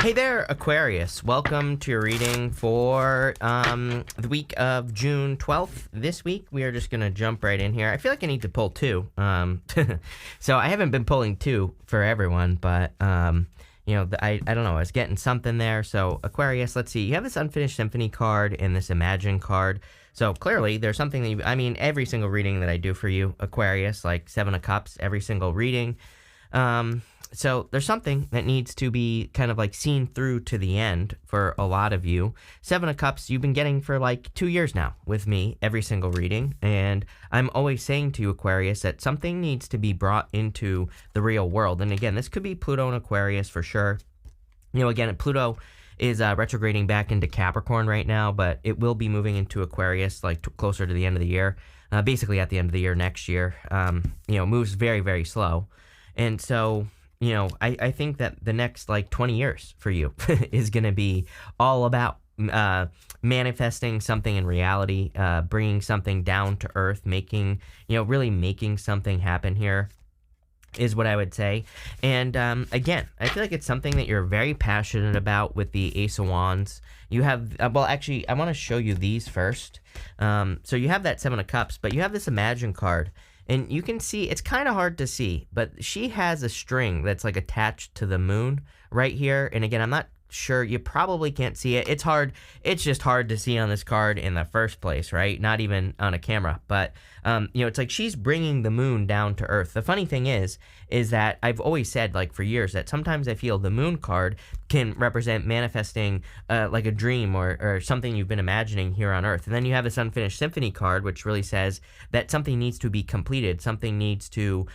Hey there, Aquarius. Welcome to your reading for the week of June 12th. This week, we are just going to jump right in here. I feel like I need to pull two. So I haven't been pulling two for everyone, but, I don't know. I was getting something there. So Aquarius, let's see. You have this Unfinished Symphony card and this Imagine card. So clearly, there's something that every single reading that I do for you, Aquarius, like Seven of Cups, every single reading. So there's something that needs to be kind of like seen through to the end for a lot of you. Seven of Cups you've been getting for like 2 years now with me every single reading. And I'm always saying to you, Aquarius, that something needs to be brought into the real world. And again, this could be Pluto and Aquarius for sure. Again, Pluto is retrograding back into Capricorn right now, but it will be moving into Aquarius like closer to the end of the year. Basically at the end of the year next year. Moves very, very slow. And so, I think that the next like 20 years for you is going to be all about manifesting something in reality, bringing something down to earth, really making something happen here is what I would say. And again, I feel like it's something that you're very passionate about with the Ace of Wands. You have, I want to show you these first. So you have that Seven of Cups, but you have this Imagine card. And you can see, it's kind of hard to see, but she has a string that's like attached to the moon right here. And again, I'm not sure, you probably can't see it. It's just hard to see on this card in the first place, right? Not even on a camera. But, it's like she's bringing the moon down to earth. The funny thing is that I've always said, like for years, that sometimes I feel the moon card can represent manifesting like a dream or something you've been imagining here on earth. And then you have this Unfinished Symphony card, which really says that something needs to be completed. Something needs to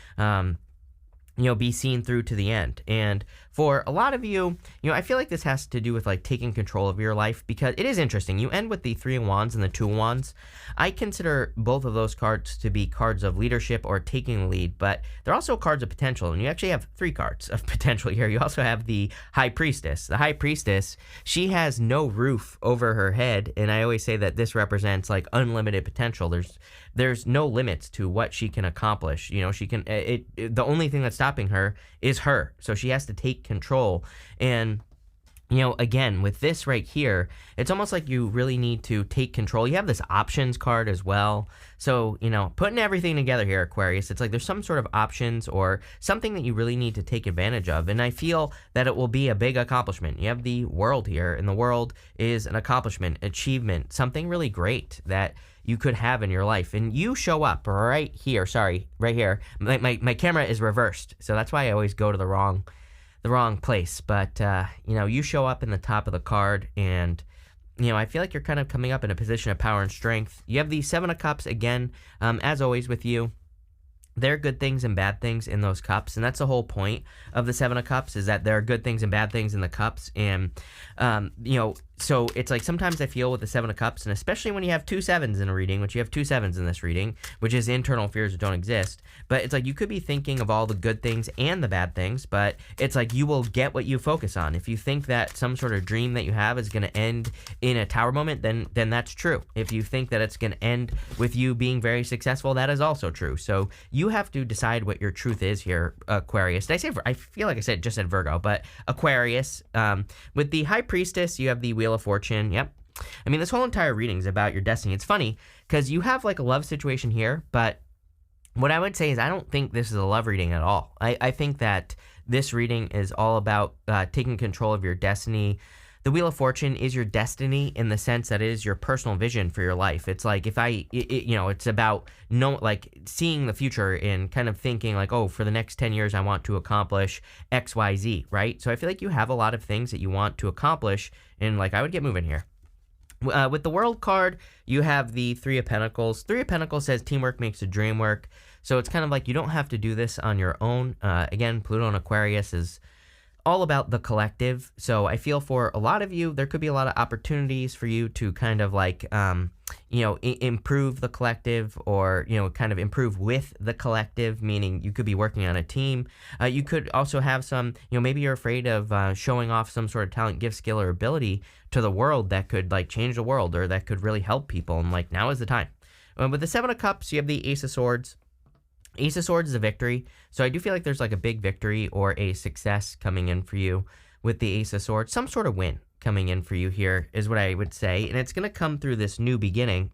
be seen through to the end. And for a lot of you, I feel like this has to do with like taking control of your life, because it is interesting. You end with the Three of Wands and the Two of Wands. I consider both of those cards to be cards of leadership or taking the lead, but they're also cards of potential. And you actually have 3 cards of potential here. You also have the High Priestess. The High Priestess, she has no roof over her head. And I always say that this represents like unlimited potential. There's no limits to what she can accomplish. She can, the only thing that's stopping her is her. So she has to take control. And, again, with this right here, it's almost like you really need to take control. You have this options card as well. So, putting everything together here, Aquarius, it's like there's some sort of options or something that you really need to take advantage of. And I feel that it will be a big accomplishment. You have the world here, and the world is an accomplishment, achievement, something really great that you could have in your life. And you show up right here. Sorry, right here. My camera is reversed, so that's why I always go to the wrong place. But you show up in the top of the card, and I feel like you're kind of coming up in a position of power and strength. You have the Seven of Cups again, as always with you. There are good things and bad things in those cups, and that's the whole point of the Seven of Cups, is that there are good things and bad things in the cups. And so it's like sometimes I feel with the Seven of Cups, and especially when you have 2 sevens in a reading, which you have 2 sevens in this reading, which is internal fears that don't exist, but it's like you could be thinking of all the good things and the bad things, but it's like you will get what you focus on. If you think that some sort of dream that you have is going to end in a tower moment, then that's true. If you think that it's going to end with you being very successful, that is also true. So you have to decide what your truth is here, Aquarius. I feel like I just said Virgo, but Aquarius. With the High Priestess, you have the Wheel of Fortune. Yep. This whole entire reading is about your destiny. It's funny because you have like a love situation here, but what I would say is I don't think this is a love reading at all. I think that this reading is all about taking control of your destiny. The Wheel of Fortune is your destiny in the sense that it is your personal vision for your life. It's like it's about seeing the future and kind of thinking like, oh, for the next 10 years, I want to accomplish X, Y, Z, right? So I feel like you have a lot of things that you want to accomplish, and like I would get moving here. With the World card, you have the Three of Pentacles. Three of Pentacles says teamwork makes the dream work. So it's kind of like you don't have to do this on your own. Again, Pluto and Aquarius is all about the collective. So I feel for a lot of you, there could be a lot of opportunities for you to kind of like, improve the collective, or, kind of improve with the collective, meaning you could be working on a team. You could also have some, maybe you're afraid of showing off some sort of talent, gift, skill, or ability to the world that could like change the world, or that could really help people. And like, now is the time. With the Seven of Cups, you have the Ace of Swords. Ace of Swords is a victory. So I do feel like there's like a big victory or a success coming in for you with the Ace of Swords, some sort of win coming in for you here is what I would say. And it's going to come through this new beginning.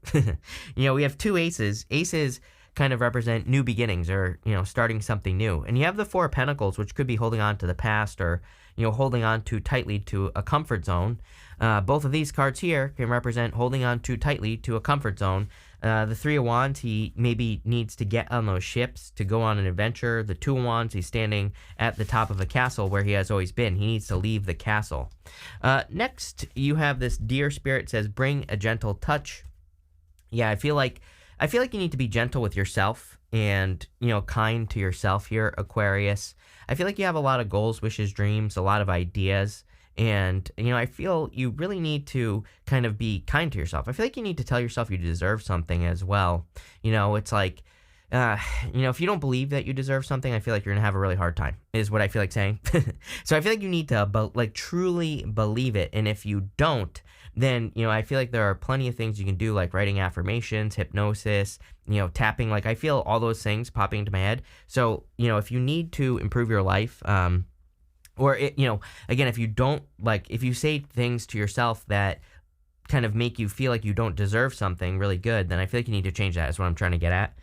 We have two aces. Aces kind of represent new beginnings or, starting something new. And you have the Four of Pentacles, which could be holding on to the past or, holding on too tightly to a comfort zone. Both of these cards here can represent holding on too tightly to a comfort zone. The Three of Wands, he maybe needs to get on those ships to go on an adventure. The Two of Wands, he's standing at the top of a castle where he has always been. He needs to leave the castle. Next, you have this Deer Spirit says, bring a gentle touch. Yeah, I feel like you need to be gentle with yourself and, kind to yourself here, Aquarius. I feel like you have a lot of goals, wishes, dreams, a lot of ideas. And, I feel you really need to kind of be kind to yourself. I feel like you need to tell yourself you deserve something as well. It's like, if you don't believe that you deserve something, I feel like you're going to have a really hard time, is what I feel like saying. So I feel like you need to, truly believe it. And if you don't, then, I feel like there are plenty of things you can do, like writing affirmations, hypnosis, tapping. Like, I feel all those things popping into my head. So, if you need to improve your life, again, if you don't, if you say things to yourself that kind of make you feel like you don't deserve something really good, then I feel like you need to change that, is what I'm trying to get at.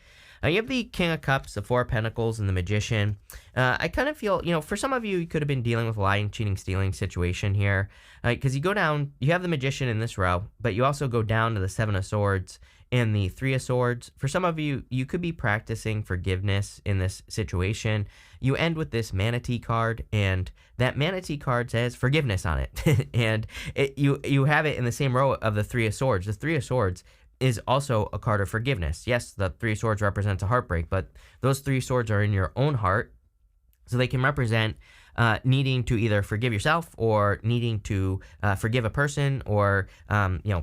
You have the King of Cups, the Four of Pentacles, and the Magician. I kind of feel, for some of you, you could have been dealing with a lying, cheating, stealing situation here. Because you go down, you have the Magician in this row, but you also go down to the Seven of Swords and the Three of Swords. For some of you, you could be practicing forgiveness in this situation. You end with this Manatee card, and that Manatee card says forgiveness on it. And you have it in the same row of the Three of Swords. The Three of Swords is also a card of forgiveness. Yes, the Three of Swords represents a heartbreak, but those Three Swords are in your own heart, so they can represent needing to either forgive yourself or needing to forgive a person or,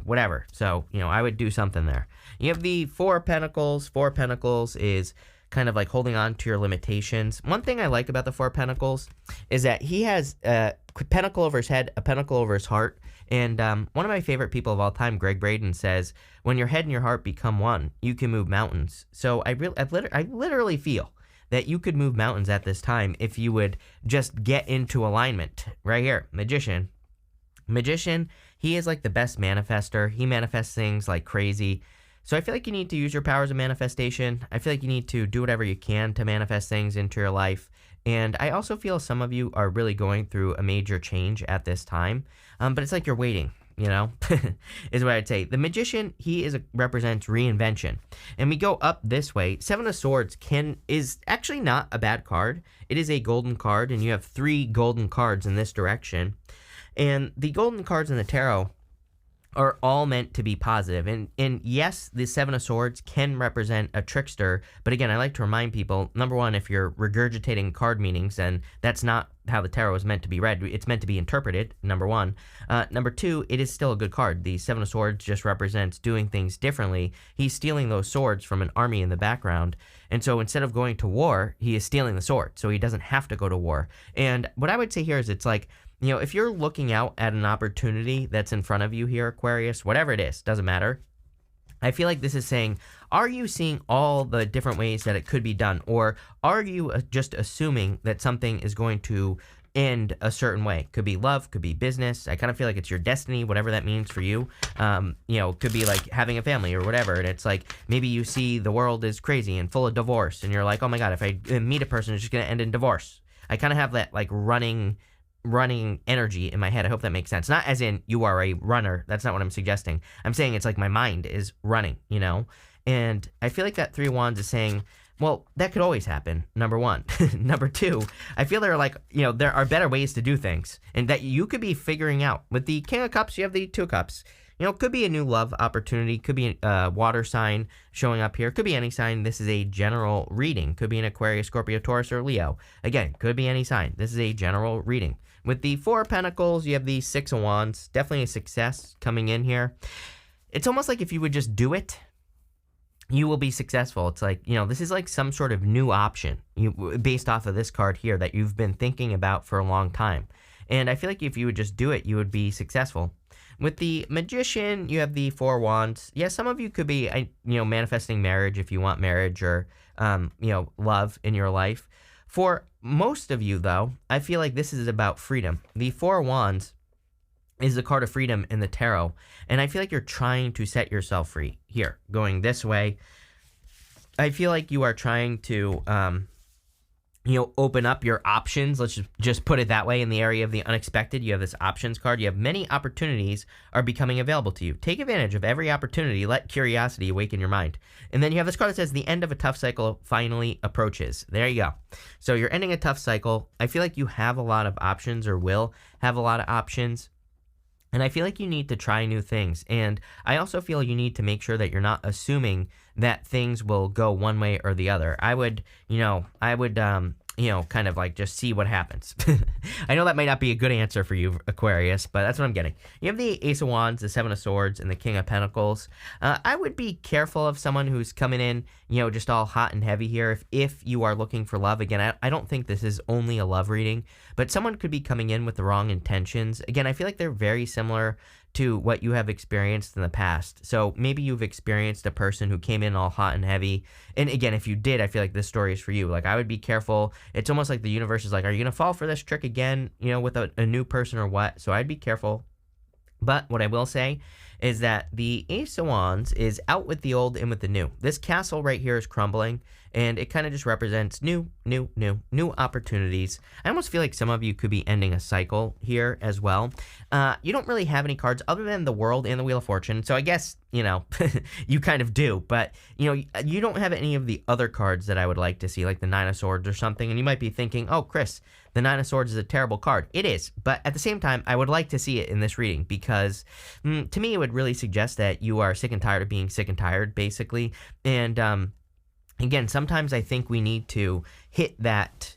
whatever. So, I would do something there. You have the Four of Pentacles. Four of Pentacles is kind of like holding on to your limitations. One thing I like about the Four of Pentacles is that he has a pentacle over his head, a pentacle over his heart. And one of my favorite people of all time, Greg Braden, says, when your head and your heart become one, you can move mountains. So I literally feel that you could move mountains at this time if you would just get into alignment. Right here, Magician. Magician, he is like the best manifester. He manifests things like crazy. So I feel like you need to use your powers of manifestation. I feel like you need to do whatever you can to manifest things into your life. And I also feel some of you are really going through a major change at this time. But it's like you're waiting, is what I'd say. The Magician, he represents reinvention. And we go up this way. Seven of Swords is actually not a bad card. It is a golden card, and you have 3 golden cards in this direction. And the golden cards in the tarot are all meant to be positive. And yes, the Seven of Swords can represent a trickster, but again, I like to remind people, number one, if you're regurgitating card meanings, then that's not how the tarot is meant to be read. It's meant to be interpreted, number one. Number two, it is still a good card. The Seven of Swords just represents doing things differently. He's stealing those swords from an army in the background, and so instead of going to war, he is stealing the sword, so he doesn't have to go to war. And what I would say here is it's like, if you're looking out at an opportunity that's in front of you here, Aquarius, whatever it is, doesn't matter. I feel like this is saying, are you seeing all the different ways that it could be done? Or are you just assuming that something is going to end a certain way? Could be love, could be business. I kind of feel like it's your destiny, whatever that means for you. Could be like having a family or whatever. And it's like, maybe you see the world is crazy and full of divorce. And you're like, oh my God, if I meet a person, it's just going to end in divorce. I kind of have that like running energy in my head. I hope that makes sense. Not as in you are a runner. That's not what I'm suggesting. I'm saying it's like my mind is running, And I feel like that Three of Wands is saying, well, that could always happen, number one. Number two, I feel there are better ways to do things and that you could be figuring out. With the King of Cups, you have the Two of Cups. Could be a new love opportunity. Could be a water sign showing up here. Could be any sign. This is a general reading. Could be an Aquarius, Scorpio, Taurus, or Leo. Again, could be any sign. This is a general reading. With the Four of Pentacles, you have the Six of Wands. Definitely a success coming in here. It's almost like if you would just do it, you will be successful. It's like, this is like some sort of new option based off of this card here that you've been thinking about for a long time. And I feel like if you would just do it, you would be successful. With the Magician, you have the Four of Wands. Yeah, some of you could be, manifesting marriage if you want marriage or, love in your life. For most of you, though, I feel like this is about freedom. The Four of Wands is the card of freedom in the tarot, and I feel like you're trying to set yourself free here, going this way. I feel like you are trying to, open up your options. Let's just put it that way. In the area of the unexpected, you have this options card. You have many opportunities are becoming available to you. Take advantage of every opportunity. Let curiosity awaken your mind. And then you have this card that says the end of a tough cycle finally approaches. There you go. So you're ending a tough cycle. I feel like you have a lot of options, or will have a lot of options. And I feel like you need to try new things. And I also feel you need to make sure that you're not assuming that things will go one way or the other. I would kind of like just see what happens. I know that might not be a good answer for you, Aquarius, but that's what I'm getting. You have the Ace of Wands, the Seven of Swords, and the King of Pentacles. I would be careful of someone who's coming in, just all hot and heavy here. If you are looking for love, again, I don't think this is only a love reading, but someone could be coming in with the wrong intentions. Again, I feel like they're very similar to what you have experienced in the past. So maybe you've experienced a person who came in all hot and heavy. And again, if you did, I feel like this story is for you. Like, I would be careful. It's almost like the universe is like, are you going to fall for this trick again, with a new person or what? So I'd be careful. But what I will say is that the Ace of Wands is out with the old, in with the new. This castle right here is crumbling, and it kind of just represents new opportunities. I almost feel like some of you could be ending a cycle here as well. You don't really have any cards other than the World and the Wheel of Fortune, so I guess, you kind of do, but, you don't have any of the other cards that I would like to see, like the Nine of Swords or something, and you might be thinking, oh, Chris, the Nine of Swords is a terrible card. It is, but at the same time, I would like to see it in this reading because, to me, it would really suggest that you are sick and tired of being sick and tired, basically, and, again, sometimes I think we need to hit that,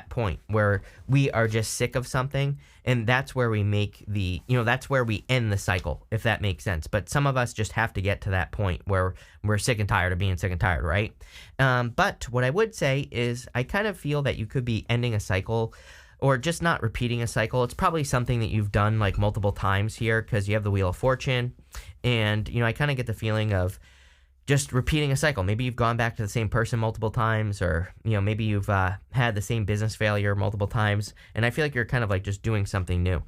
point where we are just sick of something, and that's where we make that's where we end the cycle, if that makes sense. But some of us just have to get to that point where we're sick and tired of being sick and tired, right? But what I would say is I kind of feel that you could be ending a cycle, or just not repeating a cycle. It's probably something that you've done like multiple times here, because you have the Wheel of Fortune, and, I kind of get the feeling of just repeating a cycle. Maybe you've gone back to the same person multiple times, or, maybe you've had the same business failure multiple times, and I feel like you're kind of like just doing something new.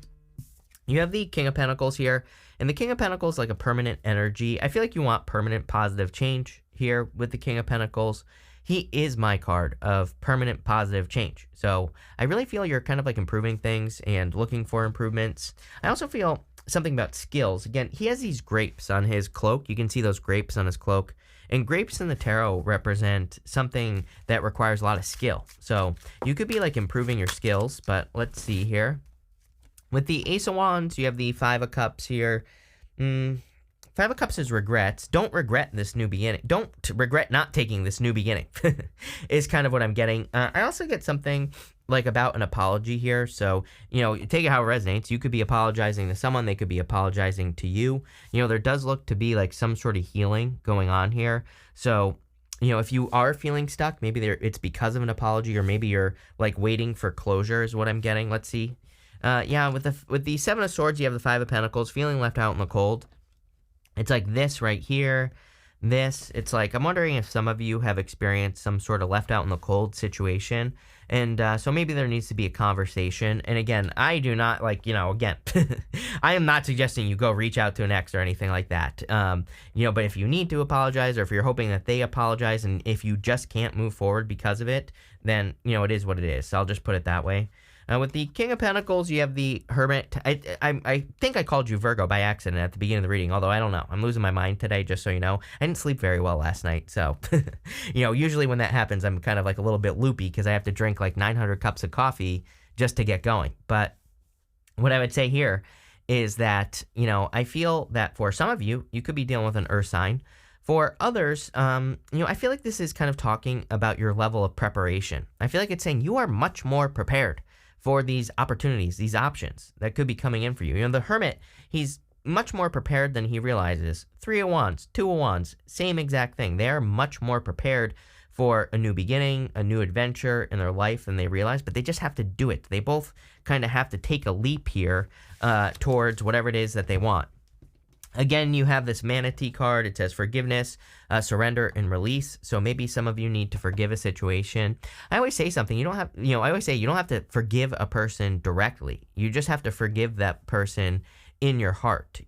You have the King of Pentacles here, and the King of Pentacles, like a permanent energy. I feel like you want permanent positive change here with the King of Pentacles. He is my card of permanent positive change. So I really feel you're kind of like improving things and looking for improvements. I also feel something about skills. Again, he has these grapes on his cloak. You can see those grapes on his cloak. And grapes in the tarot represent something that requires a lot of skill. So you could be like improving your skills, but let's see here. With the Ace of Wands, you have the Five of Cups here. Five of Cups is regrets. Don't regret this new beginning. Don't regret not taking this new beginning is kind of what I'm getting. I also get something like about an apology here. So, take it how it resonates. You could be apologizing to someone. They could be apologizing to you. There does look to be like some sort of healing going on here. So, if you are feeling stuck, maybe it's because of an apology, or maybe you're like waiting for closure is what I'm getting. Let's see. With the Seven of Swords, you have the Five of Pentacles, feeling left out in the cold. It's like this right here, it's like, I'm wondering if some of you have experienced some sort of left out in the cold situation, and so maybe there needs to be a conversation. And again, I do not again, I am not suggesting you go reach out to an ex or anything like that, but if you need to apologize, or if you're hoping that they apologize, and if you just can't move forward because of it, then, it is what it is. So I'll just put it that way. With the King of Pentacles, you have the Hermit. I think I called you Virgo by accident at the beginning of the reading, although I don't know. I'm losing my mind today, just so you know. I didn't sleep very well last night, so, usually when that happens, I'm kind of like a little bit loopy because I have to drink like 900 cups of coffee just to get going. But what I would say here is that, I feel that for some of you, you could be dealing with an earth sign. For others, I feel like this is kind of talking about your level of preparation. I feel like it's saying you are much more prepared for these opportunities, these options that could be coming in for you. The Hermit, he's much more prepared than he realizes. Three of Wands, Two of Wands, same exact thing. They are much more prepared for a new beginning, a new adventure in their life than they realize, but they just have to do it. They both kind of have to take a leap here towards whatever it is that they want. Again, you have this manatee card. It says forgiveness, surrender, and release. So maybe some of you need to forgive a situation. I always say something. I always say you don't have to forgive a person directly. You just have to forgive that person in your heart,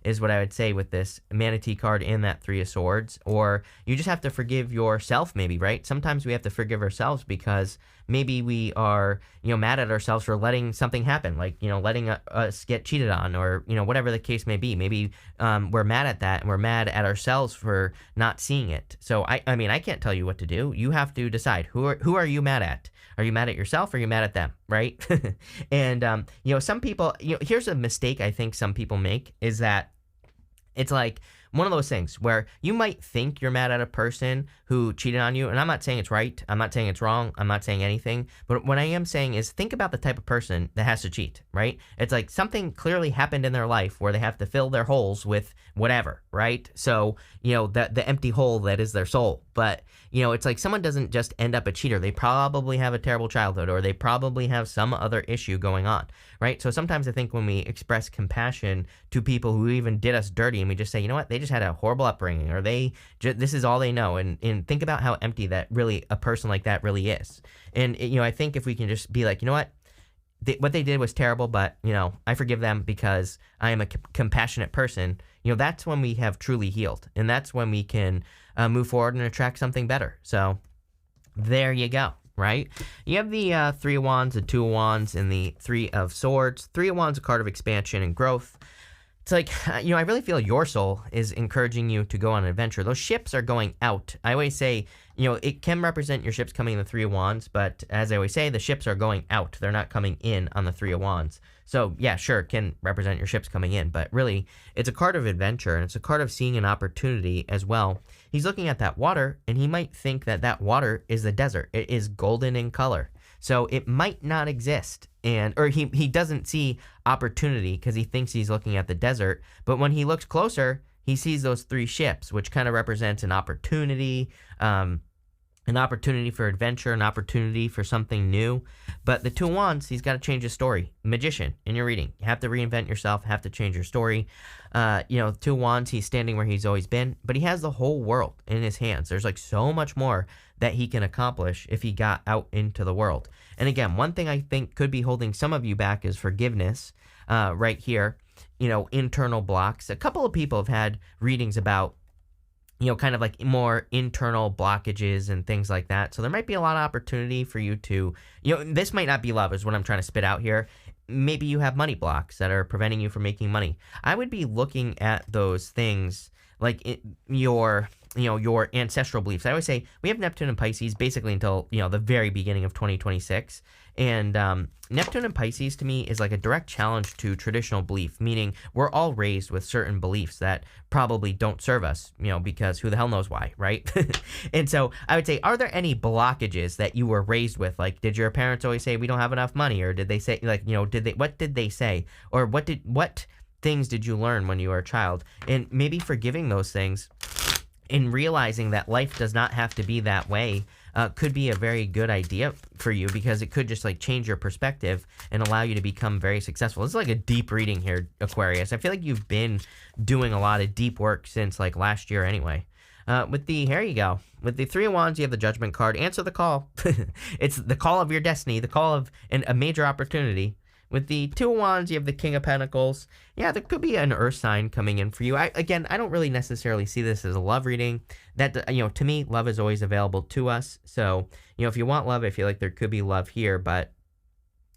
is what I would say with this manatee card and that Three of Swords. Or you just have to forgive yourself, maybe, right? Sometimes we have to forgive ourselves because maybe we are, mad at ourselves for letting something happen, like, letting us get cheated on, or, whatever the case may be. Maybe we're mad at that, and we're mad at ourselves for not seeing it. So, I mean, I can't tell you what to do. You have to decide, who are you mad at? Are you mad at yourself, or are you mad at them, right? And, some people, here's a mistake I think some people make, is that it's like one of those things where you might think you're mad at a person who cheated on you. And I'm not saying it's right. I'm not saying it's wrong. I'm not saying anything. But what I am saying is, think about the type of person that has to cheat, right? It's like something clearly happened in their life where they have to fill their holes with whatever, right? So, the empty hole that is their soul. But, it's like someone doesn't just end up a cheater. They probably have a terrible childhood, or they probably have some other issue going on, right? So sometimes I think when we express compassion to people who even did us dirty, and we just say, you know what, they just had a horrible upbringing, or this is all they know. And think about how empty that really, a person like that really is. And, I think if we can just be like, you know what, what they did was terrible, but, I forgive them because I am a compassionate person. That's when we have truly healed. And that's when we can move forward and attract something better. So there you go, right? You have the Three of Wands, the Two of Wands, and the Three of Swords. Three of Wands, a card of expansion and growth. It's like, I really feel your soul is encouraging you to go on an adventure. Those ships are going out. I always say, it can represent your ships coming in the Three of Wands, but as I always say, the ships are going out. They're not coming in on the Three of Wands. So, yeah, sure, it can represent your ships coming in, but really, it's a card of adventure, and it's a card of seeing an opportunity as well. He's looking at that water, and he might think that that water is the desert. It is golden in color. So it might not exist, or he doesn't see opportunity because he thinks he's looking at the desert. But when he looks closer, he sees those three ships, which kind of represents an opportunity for adventure, an opportunity for something new. But the Two of Wands, he's got to change his story. Magician, in your reading, you have to reinvent yourself, have to change your story. Two of Wands, he's standing where he's always been, but he has the whole world in his hands. There's like so much more that he can accomplish if he got out into the world. And again, one thing I think could be holding some of you back is forgiveness, right here. Internal blocks. A couple of people have had readings about, kind of like more internal blockages and things like that. So there might be a lot of opportunity for you to, this might not be love is what I'm trying to spit out here. Maybe you have money blocks that are preventing you from making money. I would be looking at those things like your ancestral beliefs. I always say we have Neptune and Pisces basically until, the very beginning of 2026. And Neptune and Pisces to me is like a direct challenge to traditional belief, meaning we're all raised with certain beliefs that probably don't serve us, because who the hell knows why, right? And so I would say, are there any blockages that you were raised with? Like, did your parents always say we don't have enough money? Or did they say, like, what did they say? Or what things did you learn when you were a child? And maybe forgiving those things and realizing that life does not have to be that way could be a very good idea for you, because it could just like change your perspective and allow you to become very successful. It's like a deep reading here, Aquarius. I feel like you've been doing a lot of deep work since like last year anyway. Here you go. With the Three of Wands, you have the Judgment card. Answer the call. It's the call of your destiny, the call of a major opportunity. With the Two of Wands, you have the King of Pentacles. Yeah, there could be an earth sign coming in for you. I don't really necessarily see this as a love reading. That, to me, love is always available to us. So, if you want love, I feel like there could be love here, but,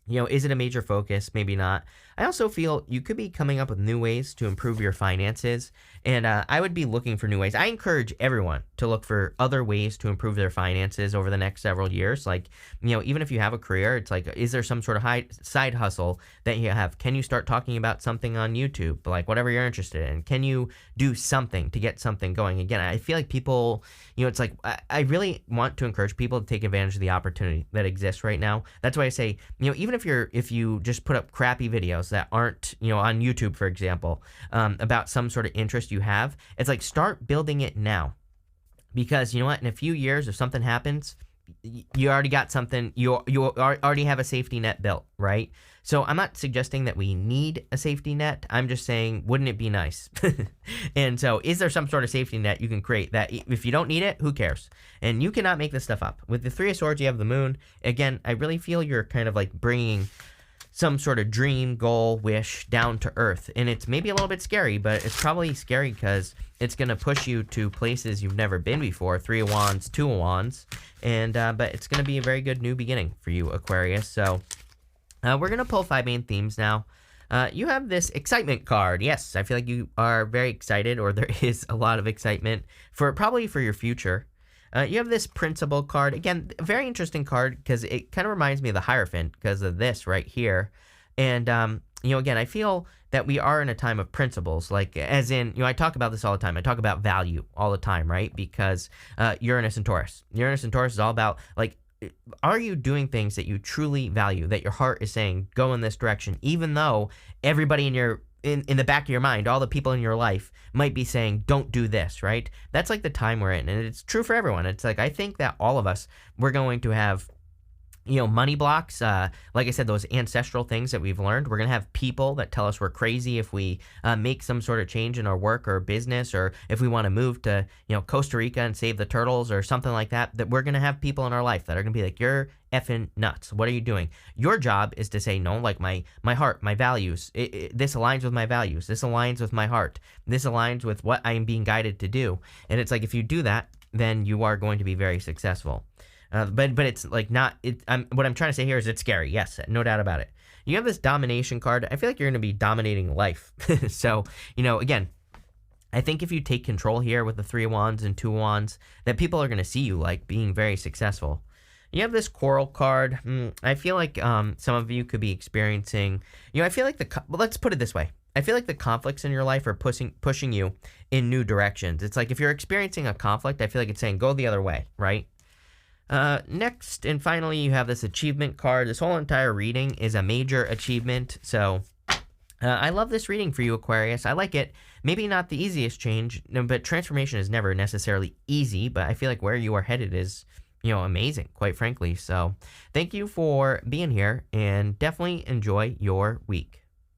is it a major focus? Maybe not. I also feel you could be coming up with new ways to improve your finances, and I would be looking for new ways. I encourage everyone to look for other ways to improve their finances over the next several years. Like, even if you have a career, it's like, is there some sort of side hustle that you have? Can you start talking about something on YouTube, like whatever you're interested in? Can you do something to get something going? Again, I feel like people, it's like, I really want to encourage people to take advantage of the opportunity that exists right now. That's why I say, even if you just put up crappy videos that aren't, on YouTube, for example, about some sort of interest you have, it's like, start building it now. Because you know what, in a few years, if something happens, you already got something, already have a safety net built, right? So I'm not suggesting that we need a safety net. I'm just saying, wouldn't it be nice? And so is there some sort of safety net you can create that if you don't need it, who cares? And you cannot make this stuff up. With the Three of Swords, you have the moon. Again, I really feel you're kind of like bringing some sort of dream, goal, wish down to earth. And it's maybe a little bit scary, but it's probably scary because it's going to push you to places you've never been before. Three of Wands, Two of Wands. And but it's going to be a very good new beginning for you, Aquarius. So we're going to pull 5 main themes now. You have this excitement card. Yes, I feel like you are very excited, or there is a lot of excitement probably for your future. You have this principle card. Again, a very interesting card because it kind of reminds me of the Hierophant because of this right here. And, again, I feel that we are in a time of principles, like as in, I talk about this all the time. I talk about value all the time, right? Because Uranus and Taurus. Uranus and Taurus is all about, like, are you doing things that you truly value, that your heart is saying, go in this direction, even though everybody in the back of your mind, all the people in your life might be saying, don't do this, right? That's like the time we're in. And it's true for everyone. It's like, I think that all of us, we're going to have, money blocks. Like I said, those ancestral things that we've learned. We're going to have people that tell us we're crazy if we make some sort of change in our work or business, or if we want to move to, Costa Rica and save the turtles or something like that, that we're going to have people in our life that are going to be like, you're effing nuts. What are you doing? Your job is to say, no, like my heart, my values. This aligns with my values. This aligns with my heart. This aligns with what I am being guided to do. And it's like, if you do that, then you are going to be very successful. But it's like not. What I'm trying to say here is it's scary. Yes, no doubt about it. You have this domination card. I feel like you're going to be dominating life. So again, I think if you take control here with the Three of Wands and Two of Wands, that people are going to see you like being very successful. You have this Coral card. I feel like some of you could be experiencing. I feel like let's put it this way. I feel like the conflicts in your life are pushing you in new directions. It's like if you're experiencing a conflict, I feel like it's saying go the other way, right? Next and finally, you have this achievement card. This whole entire reading is a major achievement. So I love this reading for you, Aquarius. I like it. Maybe not the easiest change, but transformation is never necessarily easy. But I feel like where you are headed is, amazing, quite frankly. So thank you for being here and definitely enjoy your week.